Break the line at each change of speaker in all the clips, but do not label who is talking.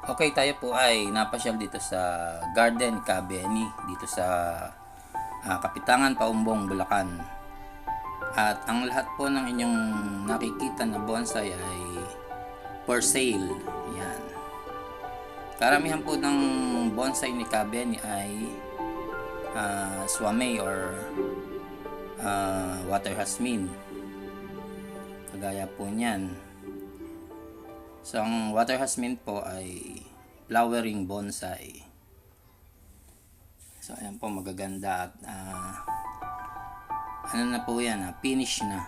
Okay, tayo po ay napasyal dito sa Garden Cabeni dito sa Kapitangan, Paumbong, Bulacan. At ang lahat po ng inyong nakikita na bonsai ay for sale. Yan. Karamihan po ng bonsai ni Cabeni ay swame or water jasmine. Kagaya po niyan. So, ang water jasmine po ay flowering bonsai. So, ayan po, magaganda at ano na po yan, finish na.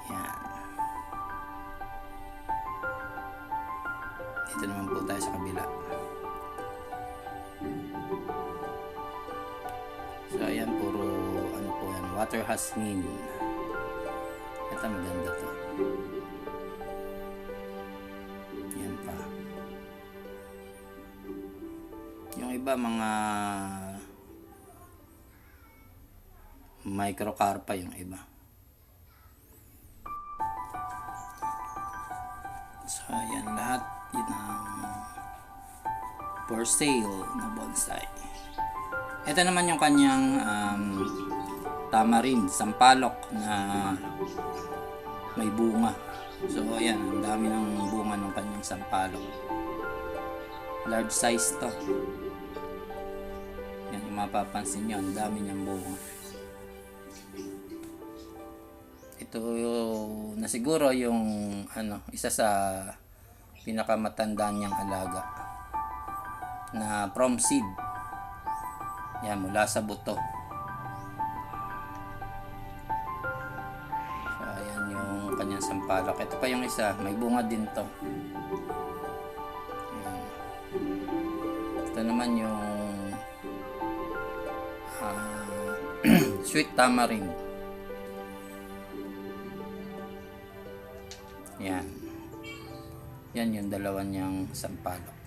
Yan. Dito naman po tayo sa kabila. So, ayan, puro ano po yan, water jasmine. Ito, maganda to. Yan pa. Yung iba mga microcarpa yung iba. So ayan, lahat yun ang for sale na bonsai. Ito naman yung kanyang tamarind, sampalok na may bunga. So ayan, ang dami ng bunga ng kanyang sampalok. Large size to. Yan yung mapapansin nyo, ang dami niyang bunga. Ito na siguro yung isa sa pinakamatanda niyang alaga na from seed. Yan, mula sa buto. So ayan yung kanyang sampalok. Ito pa yung isa, may bunga din to. Yan. Ito naman yung sweet tamarind. Yan. Yan yung dalawa niyang sampalok.